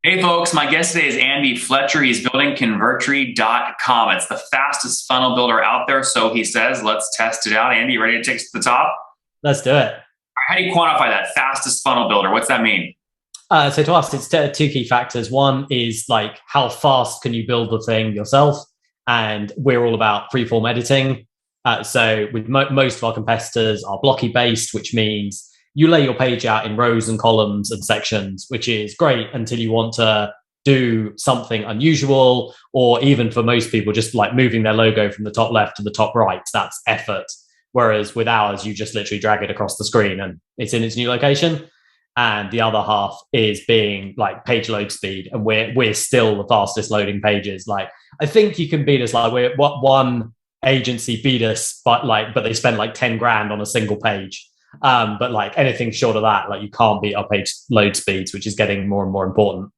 Hey folks, my guest today is Andy Fletcher. He's building convertri.com. It's the fastest funnel builder out there, so he says. Let's test it out. Andy, you ready to take us to the top? Let's do it. How do you quantify that fastest funnel builder? What's that mean? So to us, it's two key factors. One is like how fast can you build the thing yourself? And we're all about freeform editing. So with most of our competitors are blocky based, which means you lay your page out in rows and columns and sections, which is great until you want to do something unusual, or even for most people, just like moving their logo from the top left to the top right. That's effort. Whereas with ours, you just literally drag it across the screen and it's in its new location. And the other half is being like page load speed, and we're still the fastest loading pages. Like I think you can beat us. Like we're what one agency beat us, but they spend like 10 grand on a single page. But like anything short of that, like you can't beat our page load speeds, which is getting more and more important.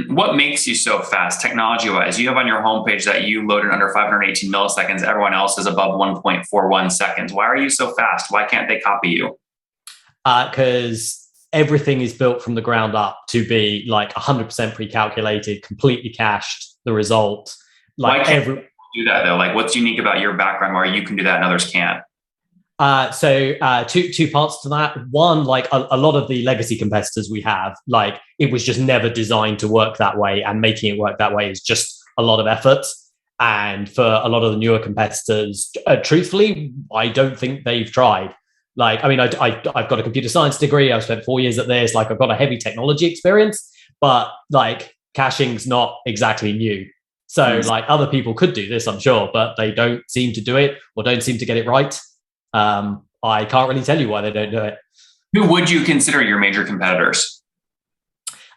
What makes you so fast technology-wise? You have on your homepage that you load in under 518 milliseconds. Everyone else is above 1.41 seconds. Why are you so fast? Why can't they copy you? Because everything is built from the ground up to be like 100% pre-calculated, completely cached, the result. Like Why can't you do that though? Like what's unique about your background where you can do that and others can't? Two parts to that. One, like a lot of the legacy competitors we have, like it was just never designed to work that way, and making it work that way is just a lot of effort. And for a lot of the newer competitors, truthfully, I don't think they've tried. Like, I mean, I've got a computer science degree. I've spent 4 years at this. Like, I've got a heavy technology experience, but like caching's not exactly new. So like other people could do this, I'm sure, but they don't seem to do it or don't seem to get it right. I can't really tell you why they don't do it. Who would you consider your major competitors?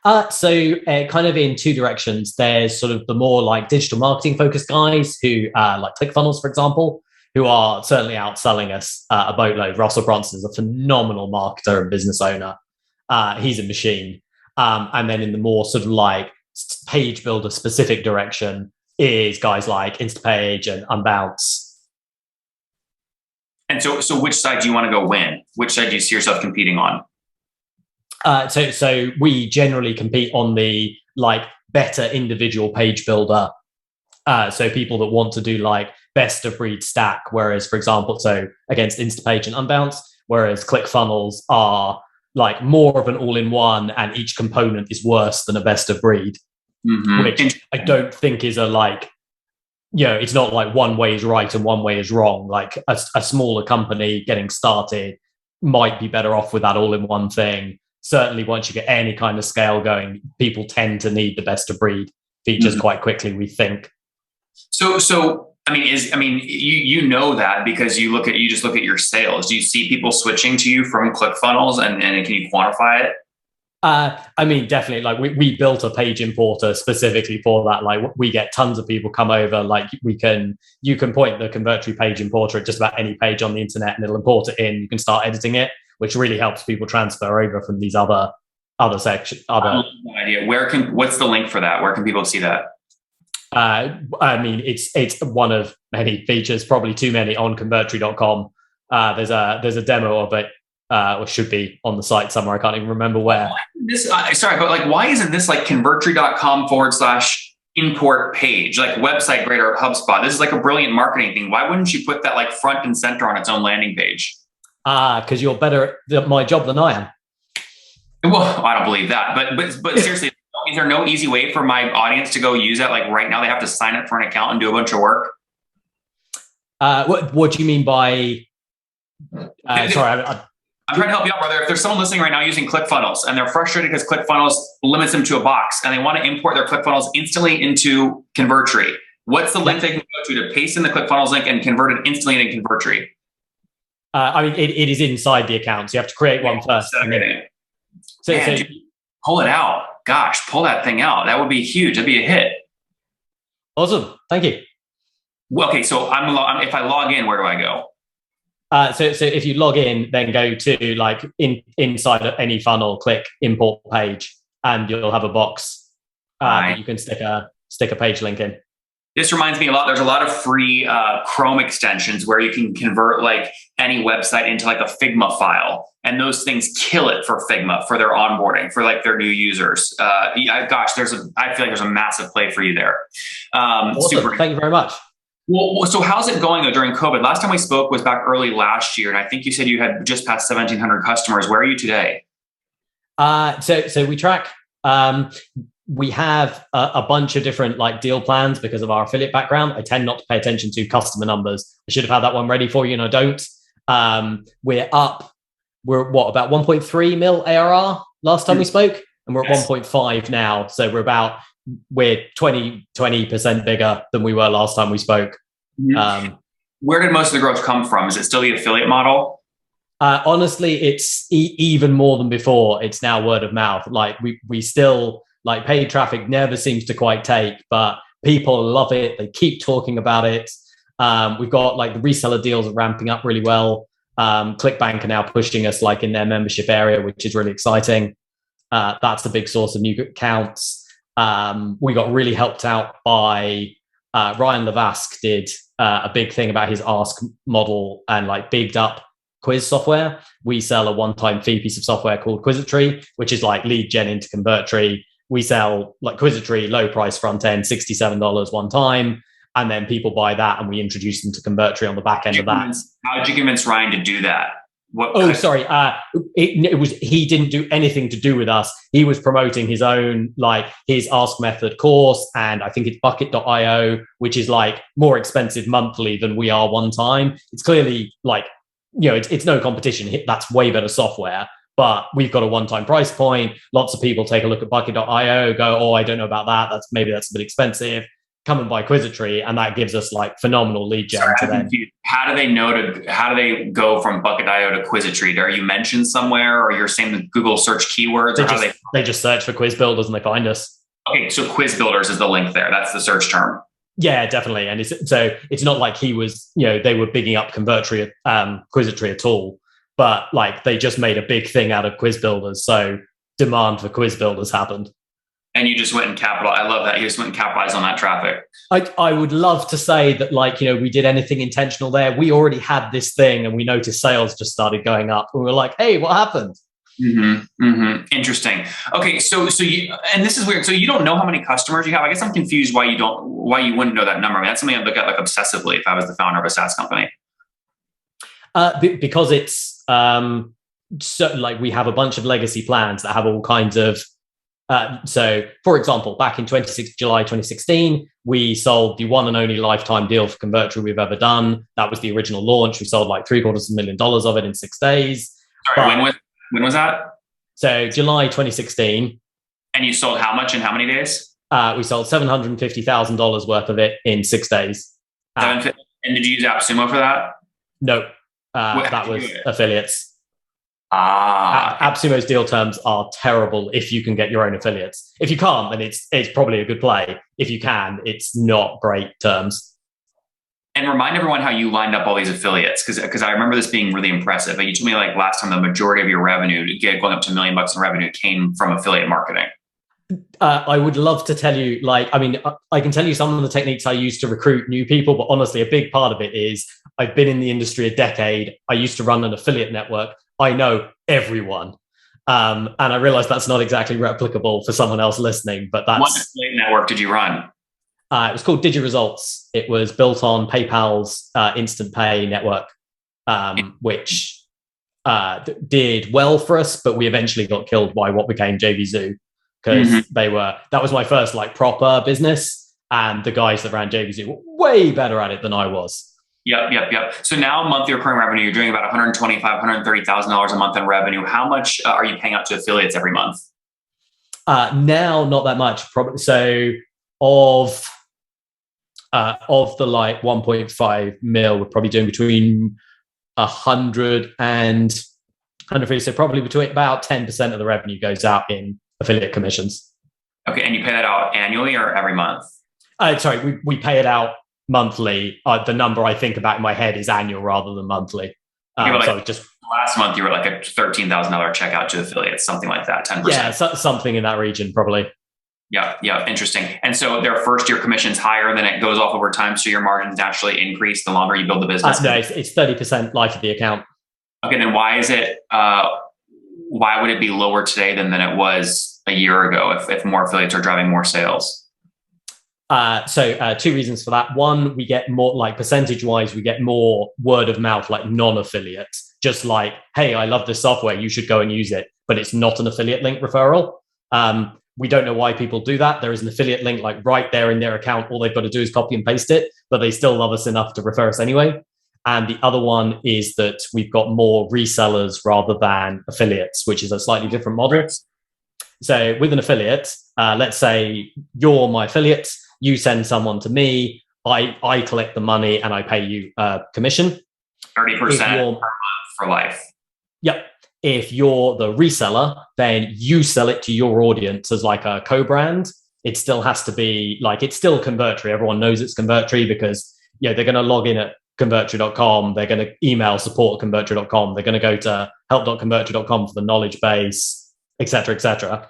Kind of in two directions. There's sort of the more like digital marketing focused guys who like ClickFunnels, for example, who are certainly outselling us a boatload. Russell Brunson is a phenomenal marketer and business owner. He's a machine. And then in the more sort of like page builder specific direction is guys like Instapage and Unbounce. And so which side do you want to go win? Which side do you see yourself competing on? So we generally compete on the like better individual page builder. So people that want to do like best of breed stack, whereas for example, so against Instapage and Unbounce, whereas ClickFunnels are like more of an all-in-one, and each component is worse than a best of breed, which I don't think is a like, you know, it's not like one way is right and one way is wrong. Like a smaller company getting started might be better off with that all-in-one thing. Certainly once you get any kind of scale going, people tend to need the best of breed features quite quickly, we think. So you know that because you just look at your sales. Do you see people switching to you from ClickFunnels, and can you quantify it? I mean, definitely. Like we built a page importer specifically for that. Like we get tons of people come over. Like you can point the convertri page importer at just about any page on the internet, and it'll import it in. You can start editing it, which really helps people transfer over from these other sections. I have no idea. What's the link for that? Where can people see that? I mean, it's one of many features, probably too many on convertri.com. There's a demo of it. Or should be on the site somewhere. I can't even remember where. But like, why isn't this like convertri.com/import page, like Website Grade or HubSpot? This is like a brilliant marketing thing. Why wouldn't you put that like front and center on its own landing page? Because you're better at my job than I am. Well, I don't believe that. But seriously, is there no easy way for my audience to go use that? Like right now, they have to sign up for an account and do a bunch of work. What do you mean by? Sorry. I'm trying to help you out, brother. If there's someone listening right now using ClickFunnels and they're frustrated because ClickFunnels limits them to a box and they want to import their ClickFunnels instantly into convertri, what's the link they can go to paste in the ClickFunnels link and convert it instantly into convertri? I mean, it is inside the account, so you have to create one first. Pull it out. Gosh, pull that thing out. That would be huge. That'd be a hit. Awesome. Thank you. Well, okay, so if I log in, where do I go? So if you log in, then go to like inside of any funnel, click import page, and you'll have a box that you can stick a page link in. This reminds me a lot. There's a lot of free Chrome extensions where you can convert like any website into like a Figma file. And those things kill it for Figma, for their onboarding, for like their new users. Gosh, I feel like there's a massive play for you there. Awesome. Super. Thank you very much. Well, so how's it going though during COVID? Last time we spoke was back early last year, and I think you said you had just passed 1,700 customers. Where are you today? So we track. We have a bunch of different like deal plans because of our affiliate background. I tend not to pay attention to customer numbers. I should have had that one ready for you, and I don't. We're about 1.3 mil ARR last time we spoke, and we're at 1.5 now. So we're 20% bigger than we were last time we spoke. Where did most of the growth come from? Is it still the affiliate model? Honestly, it's even more than before. It's now word of mouth. Like we still like paid traffic never seems to quite take, but people love it. They keep talking about it. We've got like the reseller deals are ramping up really well. ClickBank are now pushing us like in their membership area, which is really exciting. That's a big source of new accounts. We got really helped out by Ryan Levasque did a big thing about his Ask model and like bigged up quiz software. We sell a one-time fee piece of software called convertri, which is like lead gen into convertri. We sell like convertri, low price front end, $67 one time. And then people buy that and we introduce them to convertri on the back end of that. How did you convince Ryan to do that? He didn't do anything to do with us. He was promoting his own, like his Ask Method course. And I think it's bucket.io, which is like more expensive monthly than we are one time. It's clearly like, it's no competition. That's way better software. But we've got a one-time price point. Lots of people take a look at bucket.io, go, oh, I don't know about that. That's a bit expensive. Come and buy convertri, and that gives us like phenomenal lead gen to them. How do they go from bucket.io to convertri? Are you mentioned somewhere, or you're saying the Google search keywords? They just search for quiz builders and they find us. Okay, so quiz builders is the link there. That's the search term. Yeah, definitely. And it's not like he was, they were bigging up convertri, convertri at all, but like they just made a big thing out of quiz builders. So demand for quiz builders happened. And you just went and capitalized. I love that. You just went and capitalized on that traffic. I would love to say that we did anything intentional there. We already had this thing and we noticed sales just started going up. And we were like, hey, what happened? Interesting. Okay. So you, and this is weird. So you don't know how many customers you have. I guess I'm confused why you wouldn't know that number. I mean, that's something I'd look at like obsessively if I was the founder of a SaaS company. Because it's so like we have a bunch of legacy plans that have all kinds of so, for example, back in July 2016, we sold the one and only lifetime deal for convertri we've ever done. That was the original launch. We sold like $750,000 of it in 6 days. Sorry, when was that? So July 2016. And you sold how much in how many days? We sold $750,000 worth of it in 6 days. And did you use AppSumo for that? No, that was affiliates. AppSumo's deal terms are terrible if you can get your own affiliates. If you can't, then it's probably a good play. If you can, it's not great terms. And remind everyone how you lined up all these affiliates, because I remember this being really impressive. But you told me like last time the majority of your revenue, going up to $1 million in revenue, came from affiliate marketing. I would love to tell you, I can tell you some of the techniques I use to recruit new people, but honestly, a big part of it is I've been in the industry a decade. I used to run an affiliate network. I know everyone. And I realize that's not exactly replicable for someone else listening, but that's... What affiliate network did you run? It was called DigiResults. It was built on PayPal's Instant Pay network, which did well for us, but we eventually got killed by what became JVZoo because that was my first like proper business. And the guys that ran JVZoo were way better at it than I was. Yep. So now monthly recurring revenue, you're doing about $125,000, $130,000 a month in revenue. How much are you paying out to affiliates every month? Now, not that much. Probably. So of the like 1.5 mil, we're probably doing between 100 and 150. So probably between about 10% of the revenue goes out in affiliate commissions. Okay. And you pay that out annually or every month? Sorry, we pay it out monthly. The number I think about in my head is annual rather than monthly. So just last month you were like a $13,000 checkout to affiliates, something like that, 10%. Yeah, something in that region probably. Yeah, interesting. And so their first year commission's higher, then it goes off over time, so your margins naturally increase the longer you build the business. No, it's 30% life of the account. Okay, then why would it be lower today than it was a year ago if more affiliates are driving more sales? So two reasons for that. One, we get more, like percentage wise, we get more word of mouth, like non-affiliates, just like, hey, I love this software, you should go and use it, but it's not an affiliate link referral. We don't know why people do that. There is an affiliate link like right there in their account. All they've got to do is copy and paste it, but they still love us enough to refer us anyway. And the other one is that we've got more resellers rather than affiliates, which is a slightly different model. So with an affiliate, let's say you're my affiliate, you send someone to me, I collect the money and I pay you commission. 30% per month for life. Yep. If you're the reseller, then you sell it to your audience as like a co-brand. It still has to be like, it's still convertri. Everyone knows it's convertri because they're going to log in at convertri.com. They're going to email support at convertri.com. They're going to go to help.convertri.com for the knowledge base, et cetera, et cetera.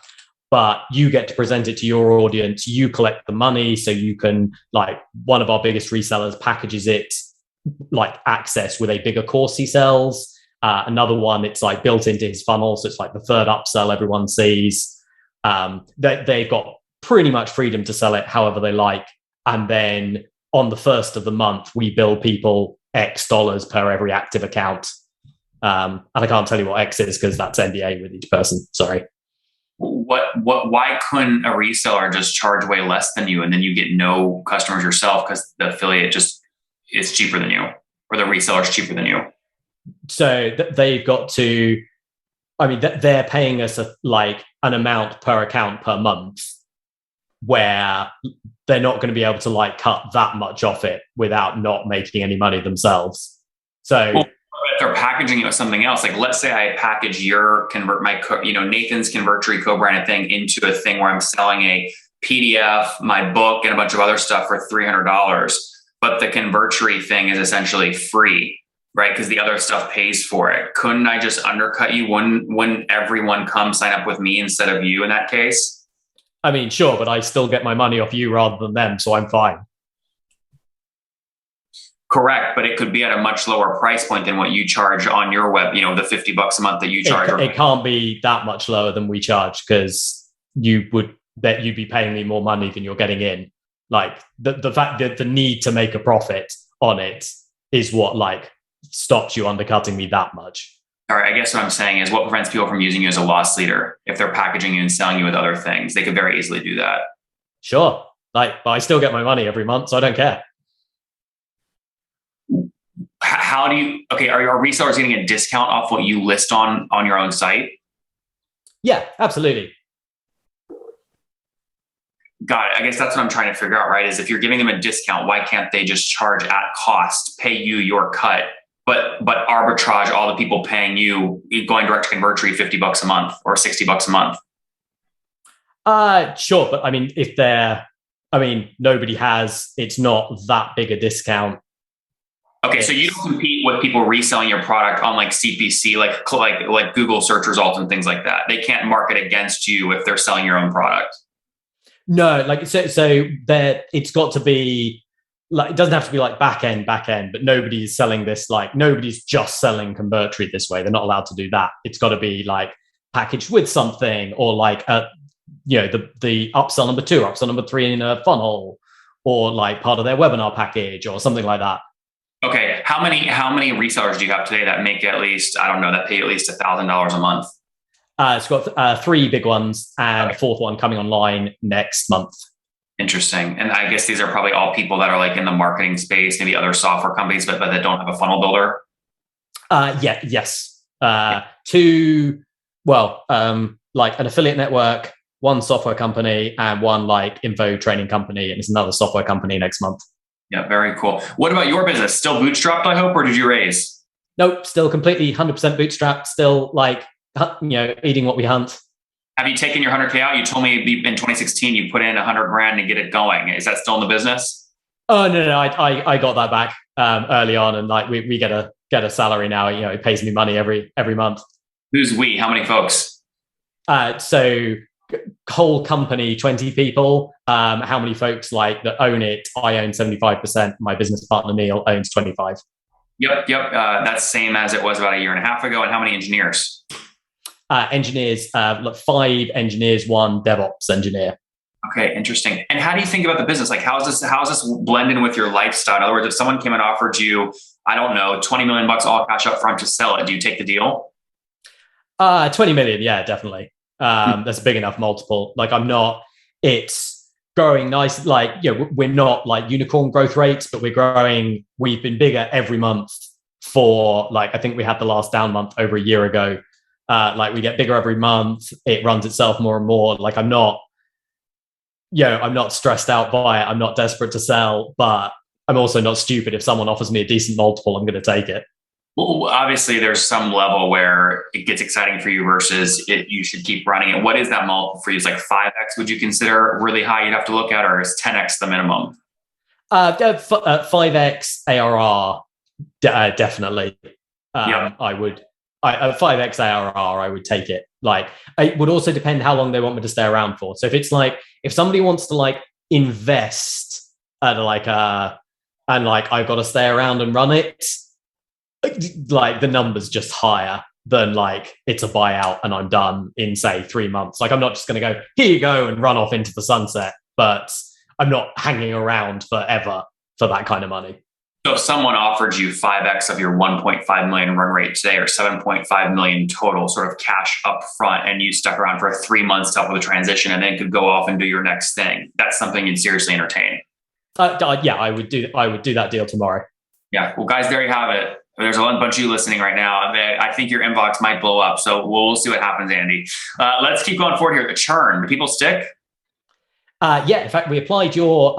But you get to present it to your audience. You collect the money. So you can, like, one of our biggest resellers packages it like access with a bigger course he sells. Another one, it's like built into his funnel. So it's like the third upsell everyone sees. They've got pretty much freedom to sell it however they like. And then on the first of the month, we bill people X dollars per every active account. And I can't tell you what X is because that's NDA with each person. Sorry. Why couldn't a reseller just charge way less than you and then you get no customers yourself because the affiliate just is cheaper than you or the reseller is cheaper than you? So they've got to, I mean, they're paying us like an amount per account per month where they're not going to be able to like cut that much off it without not making any money themselves. So if they're packaging it with something else, like let's say I package your Nathan's convertri co-branded thing into a thing where I'm selling a PDF, my book, and a bunch of other stuff for $300, but the convertri thing is essentially free, right? Because the other stuff pays for it. Couldn't I just undercut you when everyone comes sign up with me instead of you in that case? I mean, sure, but I still get my money off you rather than them, so I'm fine. Correct, but it could be at a much lower price point than what you charge on your web, the $50 a month that you charge. It can't be that much lower than we charge because you'd be paying me more money than you're getting in. Like the fact that the need to make a profit on it is what like stops you undercutting me that much. All right, I guess what I'm saying is what prevents people from using you as a loss leader if they're packaging you and selling you with other things? They could very easily do that. Sure. But I still get my money every month, so I don't care. How do you, are your resellers getting a discount off what you list on your own site? Yeah, absolutely. Got it. I guess that's what I'm trying to figure out, right? Is if you're giving them a discount, why can't they just charge at cost, pay you your cut, but arbitrage all the people paying you going direct to convertri $50 a month or $60 a month? Sure. But I mean, nobody has, it's not that big a discount. Okay. So you don't compete with people reselling your product on like CPC, like Google search results and things like that. They can't market against you if they're selling your own product. No, like, so there, it's got to be like, it doesn't have to be like back end, but nobody's selling this, like nobody's just selling convertri this way. They're not allowed to do that. It's got to be like packaged with something or like, the upsell number 2, upsell number 3 in a funnel or like part of their webinar package or something like that. Okay. How many resellers do you have today that make at least, that pay at least $1,000 a month? It's got 3 big ones and a 4th one coming online next month. Interesting. And I guess these are probably all people that are like in the marketing space, maybe other software companies, but that don't have a funnel builder. Yes. 2, like an affiliate network, 1 software company and 1 like info training company. And it's another software company next month. Yeah. Very cool. What about your business? Still bootstrapped, I hope, or did you raise? Nope. Still completely 100% bootstrapped. Still like, eating what we hunt. Have you taken your 100K out? You told me in 2016 you put in $100,000 to get it going. Is that still in the business? Oh no, I got that back early on, and like we get a salary now. It pays me money every month. Who's we? How many folks? So whole company 20 people. How many folks like that own it? I own 75%. My business partner Neil owns 25%. Yep. That's same as it was about a year and a half ago. And how many engineers? Engineers, like 5 engineers, 1 DevOps engineer. Okay, interesting. And how do you think about the business? Like, how's this blend in with your lifestyle? In other words, if someone came and offered you, I don't know, 20 million bucks all cash up front to sell it, do you take the deal? 20 million, yeah, definitely. That's a big enough multiple. Like, it's growing nice. Like, we're not like unicorn growth rates, but we're growing. We've been bigger every month for, like, I think we had the last down month over a year ago. Like, we get bigger every month. It runs itself more and more. Like, I'm not stressed out by it. I'm not desperate to sell, but I'm also not stupid. If someone offers me a decent multiple, I'm going to take it. Well, obviously, there's some level where it gets exciting for you versus you should keep running it. What is that multiple for you? Is like 5x, would you consider really high you'd have to look at, or is 10x the minimum? 5x ARR, definitely. Yeah. I would. 5x ARR, I would take it. Like, it would also depend how long they want me to stay around for. So if it's like, if somebody wants to like invest at like and like I've got to stay around and run it, like the number's just higher than like it's a buyout and I'm done in say 3 months. Like, I'm not just going to go, here you go, and run off into the sunset, but I'm not hanging around forever for that kind of money. So if someone offered you 5x of your 1.5 million run rate today, or 7.5 million total sort of cash up front, and you stuck around for 3 months to help with the transition and then could go off and do your next thing, that's something you'd seriously entertain. Yeah, I would do that deal tomorrow. Yeah. Well, guys, there you have it. There's a bunch of you listening right now. I think your inbox might blow up. So we'll see what happens, Andy. Let's keep going forward here. The churn. Do people stick? Yeah. In fact, we applied your,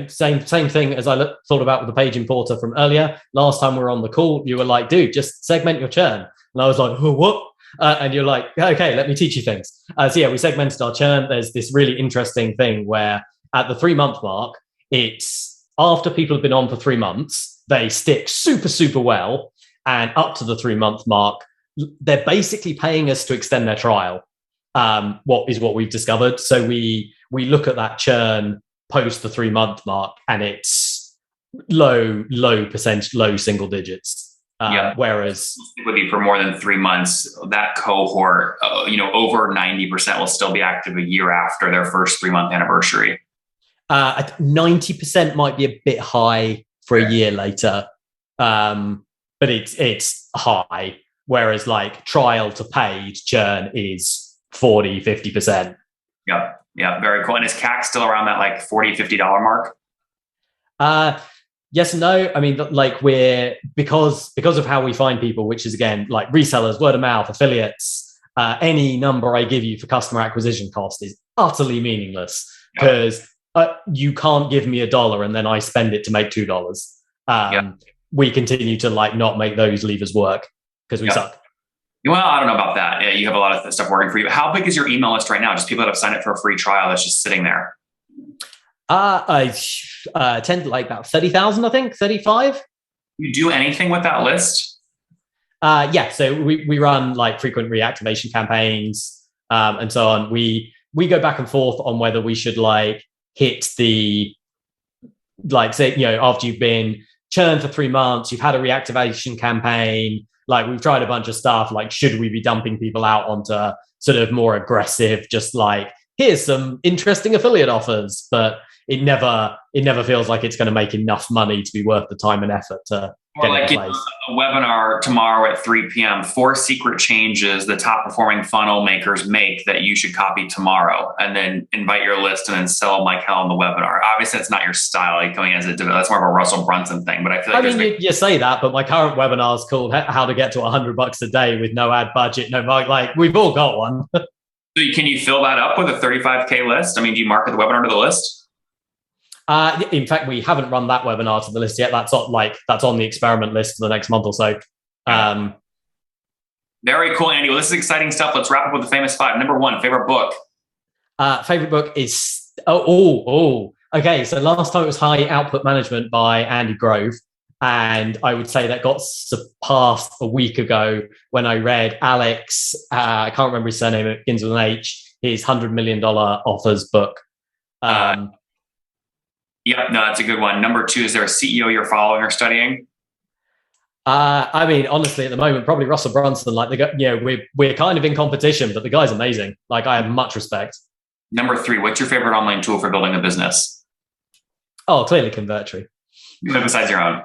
same thing as I thought about with the page importer from earlier. Last time we were on the call, you were like, dude, just segment your churn. And I was like, oh, what? And you're like, okay, let me teach you things. So yeah, we segmented our churn. There's this really interesting thing where at the 3-month mark, it's after people have been on for 3 months, they stick super, super well. And up to the 3-month mark, they're basically paying us to extend their trial. What we've discovered. So we look at that churn post the 3-month mark, and it's low percentage, low single digits. Whereas would be for more than 3 months, that cohort, over 90% will still be active a year after their first 3-month anniversary. 90% might be a bit high for a year later, but it's high. Whereas like trial to paid churn is 40-50%. Yeah, very cool. And is CAC still around that like $40-50 mark? Yes and no. I mean, like because of how we find people, which is again like resellers, word of mouth, affiliates. Any number I give you for customer acquisition cost is utterly meaningless because you can't give me $1 and then I spend it to make $2. We continue to like not make those levers work because we suck. Well, I don't know about that. Yeah, you have a lot of stuff working for you. How big is your email list right now? Just people that have signed up for a free trial that's just sitting there. I tend to like about 30,000, I think, 35. You do anything with that list? Yeah. So we run like frequent reactivation campaigns and so on. We go back and forth on whether we should like hit the, like, say, after you've been churned for 3 months, you've had a reactivation campaign. Like, we've tried a bunch of stuff. Like, should we be dumping people out onto sort of more aggressive, just like, here's some interesting affiliate offers, but it never feels like it's going to make enough money to be worth the time and effort to get in place. A webinar tomorrow at 3 p.m. 4 secret changes the top performing funnel makers make that you should copy tomorrow, and then invite your list and then sell like hell on the webinar. Obviously, it's not your style. Like coming as that's more of a Russell Brunson thing. But I feel like you say that, but my current webinar is called "How to Get to $100 a Day with No Ad Budget, No Market." Like, we've all got one. So can you fill that up with a 35K list? I mean, do you market the webinar to the list? In fact, we haven't run that webinar to the list yet. That's on the experiment list for the next month or so. Very cool, Andy. Well, this is exciting stuff. Let's wrap up with the famous 5. Number 1, favorite book. Favorite book is okay. So last time it was High Output Management by Andy Grove, and I would say that got surpassed a week ago when I read Alex. I can't remember his surname. It begins with an H. His $100 million offers book. Yep, no, that's a good one. Number 2, is there a CEO you're following or studying? I mean, honestly, at the moment, probably Russell Brunson. Like we're kind of in competition, but the guy's amazing. Like I have much respect. Number 3, what's your favorite online tool for building a business? Oh, clearly convertri. Besides your own.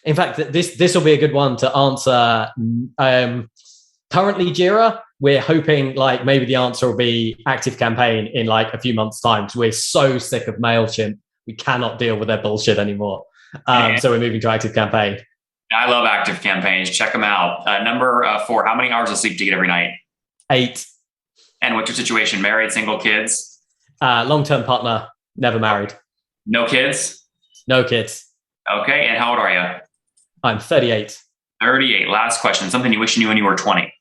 In fact, this will be a good one to answer. Currently, Jira. We're hoping like maybe the answer will be ActiveCampaign in like a few months' time because we're so sick of MailChimp. We cannot deal with their bullshit anymore. So we're moving to ActiveCampaign. I love ActiveCampaigns. Check them out. Number 4, how many hours of sleep do you get every night? 8. And what's your situation? Married, single, kids? Long-term partner, never married. No kids? No kids. Okay. And how old are you? I'm 38. 38. Last question. Something you wish you knew when you were 20.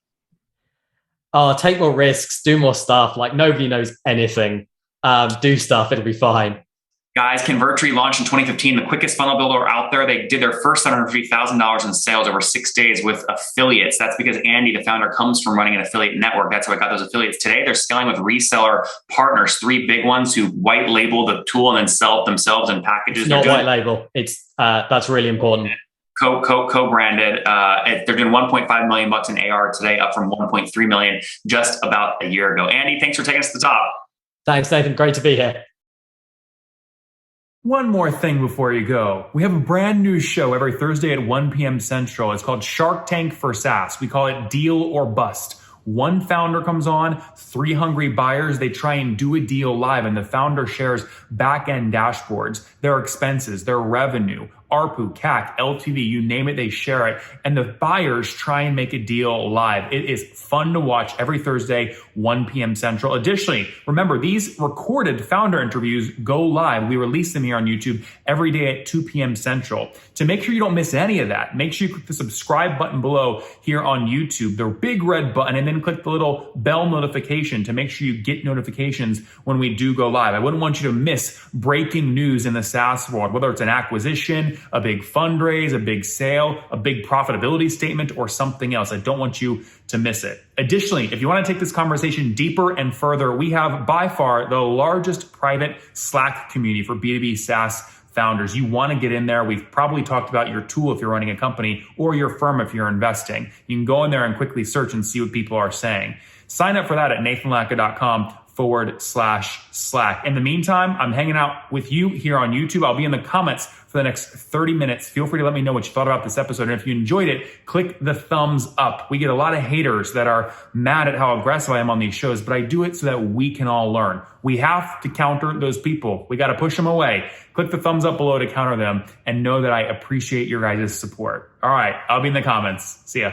Take more risks, do more stuff. Like nobody knows anything. Do stuff, it'll be fine. Guys, convertri launched in 2015, the quickest funnel builder out there. They did their first $750,000 in sales over 6 days with affiliates. That's because Andy, the founder, comes from running an affiliate network. That's how I got those affiliates. Today, they're scaling with reseller partners, 3 big ones who white label the tool and then sell it themselves in packages. It's not white label. It's that's really important. Co-branded. They're doing $1.5 million in ARR today, up from $1.3 million just about a year ago. Andy, thanks for taking us to the top. Thanks, Nathan. Great to be here. One more thing before you go. We have a brand new show every Thursday at 1 p.m. Central. It's called Shark Tank for SaaS. We call it Deal or Bust. One founder comes on, 3 hungry buyers. They try and do a deal live, and the founder shares back-end dashboards, their expenses, their revenue, ARPU, CAC, LTV, you name it, they share it. And the buyers try and make a deal live. It is fun to watch every Thursday, 1 p.m. Central. Additionally, remember, these recorded founder interviews go live. We release them here on YouTube every day at 2 p.m. Central. To make sure you don't miss any of that, make sure you click the subscribe button below here on YouTube, the big red button, and then click the little bell notification to make sure you get notifications when we do go live. I wouldn't want you to miss breaking news in the SaaS world, whether it's an acquisition, a big fundraise, a big sale, a big profitability statement, or something else. I don't want you to miss it. Additionally, if you want to take this conversation deeper and further, we have by far the largest private Slack community for B2B SaaS founders. You want to get in there. We've probably talked about your tool if you're running a company or your firm if you're investing. You can go in there and quickly search and see what people are saying. Sign up for that at nathanlatka.com/Slack. In the meantime, I'm hanging out with you here on YouTube. I'll be in the comments for the next 30 minutes. Feel free to let me know what you thought about this episode. And if you enjoyed it, click the thumbs up. We get a lot of haters that are mad at how aggressive I am on these shows, but I do it so that we can all learn. We have to counter those people. We got to push them away. Click the thumbs up below to counter them and know that I appreciate your guys' support. All right, I'll be in the comments. See ya.